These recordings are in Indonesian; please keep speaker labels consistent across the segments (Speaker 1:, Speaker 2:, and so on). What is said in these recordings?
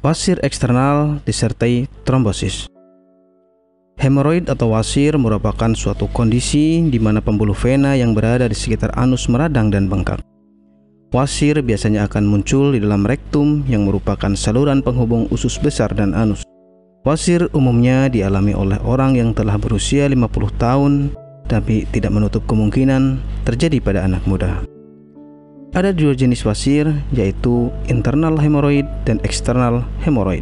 Speaker 1: wasir eksternal disertai trombosis. Hemoroid atau wasir merupakan suatu kondisi di mana pembuluh vena yang berada di sekitar anus meradang dan bengkak. Wasir biasanya akan muncul di dalam rektum yang merupakan saluran penghubung usus besar dan anus. Wasir umumnya dialami oleh orang yang telah berusia 50 tahun, tapi tidak menutup kemungkinan terjadi pada anak muda. Ada dua jenis wasir, yaitu internal hemoroid dan eksternal hemoroid.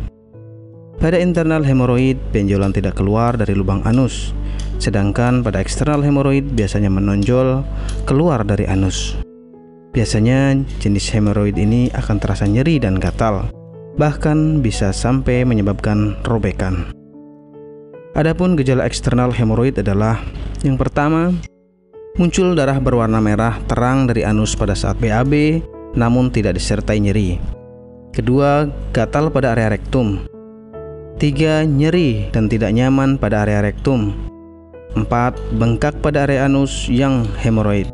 Speaker 1: Pada internal hemoroid, benjolan tidak keluar dari lubang anus, sedangkan pada eksternal hemoroid biasanya menonjol keluar dari anus. Biasanya jenis hemoroid ini akan terasa nyeri dan gatal, bahkan bisa sampai menyebabkan robekan. Adapun gejala eksternal hemoroid adalah yang pertama, muncul darah berwarna merah terang dari anus pada saat BAB namun tidak disertai nyeri. Kedua, gatal pada area rektum. 3. Nyeri dan tidak nyaman pada area rektum. 4. Bengkak pada area anus yang hemoroid.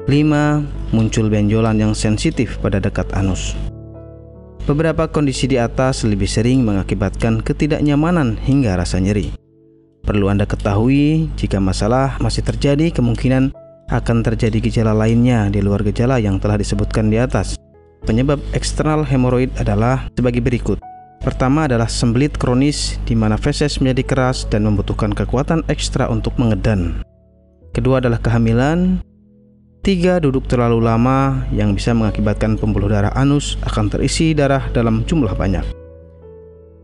Speaker 1: 5. Muncul benjolan yang sensitif pada dekat anus. Beberapa kondisi di atas lebih sering mengakibatkan ketidaknyamanan hingga rasa nyeri. Perlu Anda ketahui, jika masalah masih terjadi, kemungkinan akan terjadi gejala lainnya di luar gejala yang telah disebutkan di atas. Penyebab eksternal hemoroid adalah sebagai berikut. Pertama adalah sembelit kronis di mana feses menjadi keras dan membutuhkan kekuatan ekstra untuk mengedan. Kedua adalah kehamilan. 3. Duduk terlalu lama yang bisa mengakibatkan pembuluh darah anus akan terisi darah dalam jumlah banyak.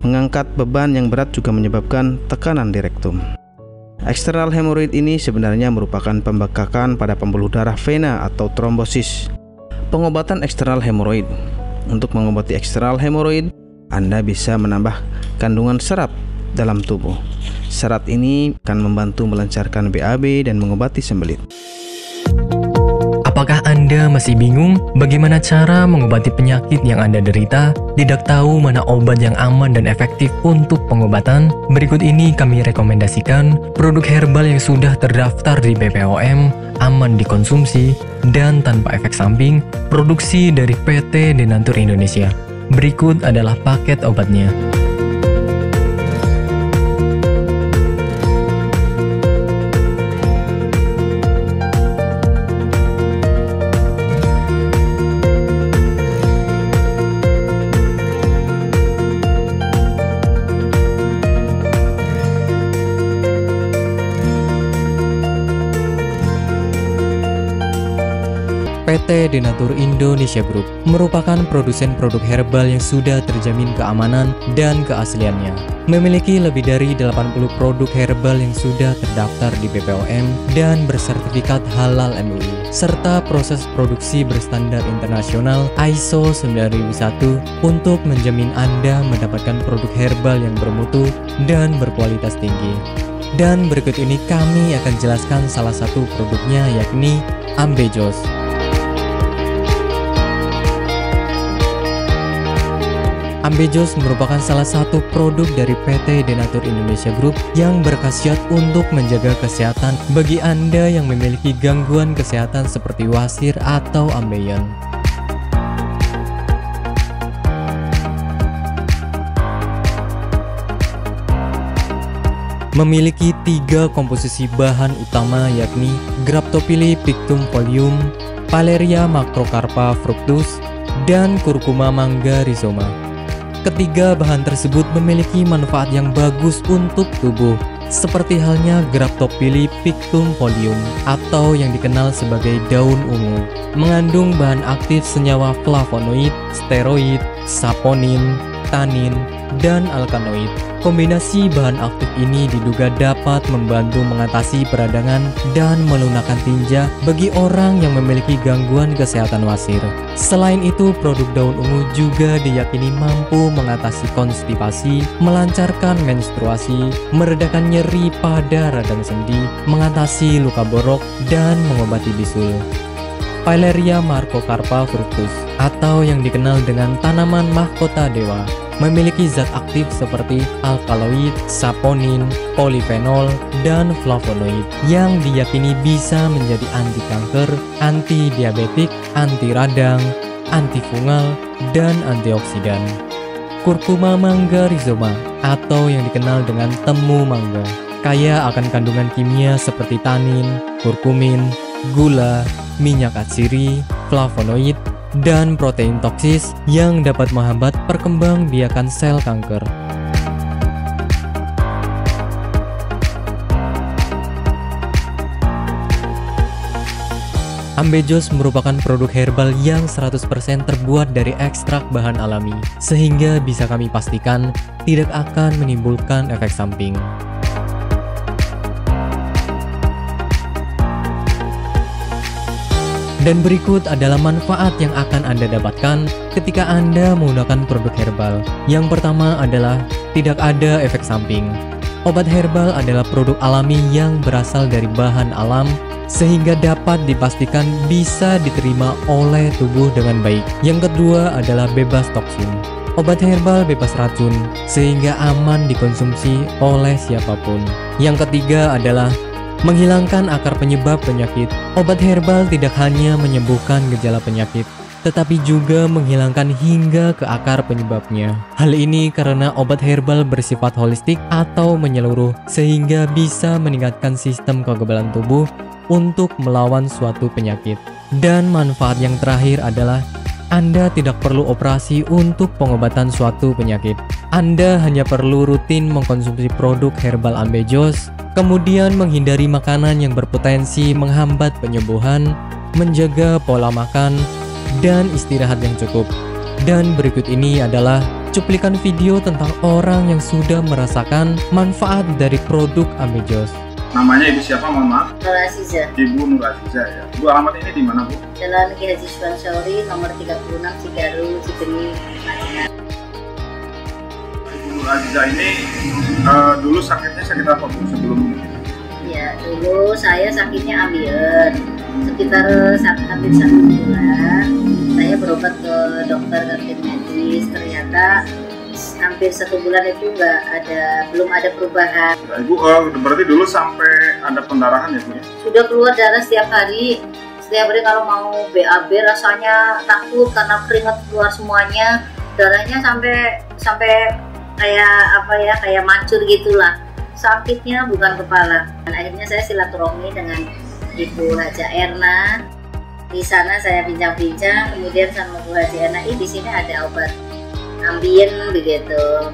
Speaker 1: Mengangkat beban yang berat juga menyebabkan tekanan di rektum. Eksternal hemoroid ini sebenarnya merupakan pembekakan pada pembuluh darah vena atau trombosis. Pengobatan eksternal hemoroid. Untuk mengobati eksternal hemoroid, Anda bisa menambah kandungan serat dalam tubuh. Serat ini akan membantu melancarkan BAB dan mengobati sembelit.
Speaker 2: Apakah Anda masih bingung bagaimana cara mengobati penyakit yang Anda derita? Tidak tahu mana obat yang aman dan efektif untuk pengobatan? Berikut ini kami rekomendasikan produk herbal yang sudah terdaftar di BPOM, aman dikonsumsi, dan tanpa efek samping, produksi dari PT Denatur Indonesia. Berikut adalah paket obatnya. PT Denatur Indonesia Group merupakan produsen produk herbal yang sudah terjamin keamanan dan keasliannya. Memiliki lebih dari 80 produk herbal yang sudah terdaftar di BPOM dan bersertifikat halal MUI, serta proses produksi berstandar internasional ISO 9001 untuk menjamin Anda mendapatkan produk herbal yang bermutu dan berkualitas tinggi. Dan berikut ini kami akan jelaskan salah satu produknya, yakni Ambejos. Ambejos merupakan salah satu produk dari PT Denatur Indonesia Group yang berkhasiat untuk menjaga kesehatan bagi Anda yang memiliki gangguan kesehatan seperti wasir atau ambeien. Memiliki 3 komposisi bahan utama, yakni Graptophylla pictum folium, Paleria macrocarpa fructus, dan Curcuma mangga rhizoma. Ketiga bahan tersebut memiliki manfaat yang bagus untuk tubuh, seperti halnya Graptophylla pictum folium atau yang dikenal sebagai daun ungu. Mengandung bahan aktif senyawa flavonoid, steroid, saponin, tanin, dan alkaloid. Kombinasi bahan aktif ini diduga dapat membantu mengatasi peradangan dan melunakkan tinja bagi orang yang memiliki gangguan kesehatan wasir. Selain itu, produk daun ungu juga diyakini mampu mengatasi konstipasi, melancarkan menstruasi, meredakan nyeri pada radang sendi, mengatasi luka borok, dan mengobati bisul. Paleria macrocarpa fructus atau yang dikenal dengan tanaman mahkota dewa memiliki zat aktif seperti alkaloid, saponin, polifenol, dan flavonoid yang diyakini bisa menjadi anti kanker, anti diabetik, anti radang, antifungal, dan antioksidan. Curcuma mangga rhizoma atau yang dikenal dengan temu mangga, kaya akan kandungan kimia seperti tanin, kurkumin, gula, minyak atsiri, flavonoid, dan protein toksis yang dapat menghambat perkembangbiakan sel kanker. Ambejos merupakan produk herbal yang 100% terbuat dari ekstrak bahan alami, sehingga bisa kami pastikan tidak akan menimbulkan efek samping. Dan berikut adalah manfaat yang akan Anda dapatkan ketika Anda menggunakan produk herbal. Yang pertama adalah tidak ada efek samping. Obat herbal adalah produk alami yang berasal dari bahan alam, sehingga dapat dipastikan bisa diterima oleh tubuh dengan baik. Yang kedua adalah bebas toksin. Obat herbal bebas racun, sehingga aman dikonsumsi oleh siapapun. Yang ketiga adalah menghilangkan akar penyebab penyakit. Obat herbal tidak hanya menyembuhkan gejala penyakit, tetapi juga menghilangkan hingga ke akar penyebabnya. Hal ini karena obat herbal bersifat holistik atau menyeluruh, sehingga bisa meningkatkan sistem kekebalan tubuh untuk melawan suatu penyakit. Dan manfaat yang terakhir adalah Anda tidak perlu operasi untuk pengobatan suatu penyakit. Anda hanya perlu rutin mengkonsumsi produk herbal Ambejos, kemudian menghindari makanan yang berpotensi menghambat penyembuhan, menjaga pola makan, dan istirahat yang cukup. Dan berikut ini adalah cuplikan video tentang orang yang sudah merasakan manfaat dari produk Ambejos.
Speaker 3: Namanya Ibu siapa, mohon maaf?
Speaker 4: Nur Aziza.
Speaker 3: Ibu Nur Aziza ya. Bu, alamat ini di mana, Bu?
Speaker 4: Jalan Ki Haji Suwansori, nomor 36, Cigaru, Cibeni.
Speaker 3: Ibu Nur Aziza ini dulu sakitnya sakit apa, Bu, sebelum ini?
Speaker 4: Ya, dulu saya sakitnya ambien. Sekitar hampir 1 bulan, saya berobat ke dokter kantin medis. Ternyata hampir 1 bulan itu belum ada perubahan.
Speaker 3: Nah, Ibu berarti dulu sampai ada pendarahan ya, Bu ya?
Speaker 4: Sudah keluar darah setiap hari. Setiap hari kalau mau BAB rasanya takut karena keringat keluar semuanya. Darahnya sampai kayak mancur gitulah. Sakitnya bukan kepala. Dan akhirnya saya silaturahmi dengan Ibu Haja Erna. Di sana saya bincang-bincang, kemudian sama Bu Haji Erna, di sini ada obat ambien begitu.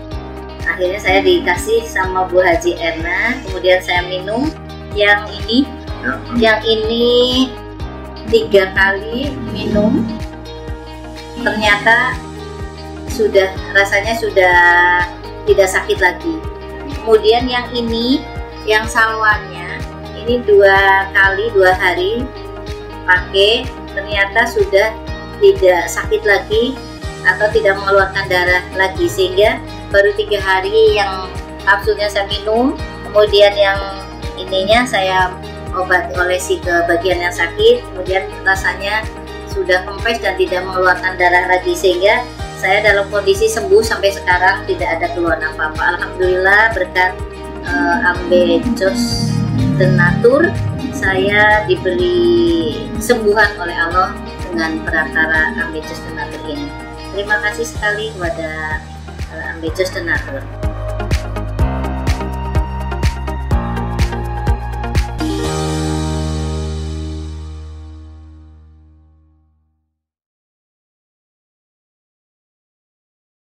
Speaker 4: Akhirnya saya dikasih sama Bu Haji Erna, kemudian saya minum yang ini. Yang ini 3 kali minum, ternyata rasanya sudah tidak sakit lagi. Kemudian yang ini, yang salwannya, ini 2 kali 2 hari pakai, ternyata sudah tidak sakit lagi atau tidak mengeluarkan darah lagi, sehingga baru 3 hari yang kapsulnya saya minum, kemudian yang ininya saya olesi ke bagian yang sakit, kemudian rasanya sudah kempes dan tidak mengeluarkan darah lagi, sehingga saya dalam kondisi sembuh sampai sekarang, tidak ada keluhan apa-apa. Alhamdulillah berkat Ambejos Denatur, saya diberi sembuhan oleh Allah dengan perantara Ambejos Denatur ini. Terima kasih sekali kepada Ambejos Denatur.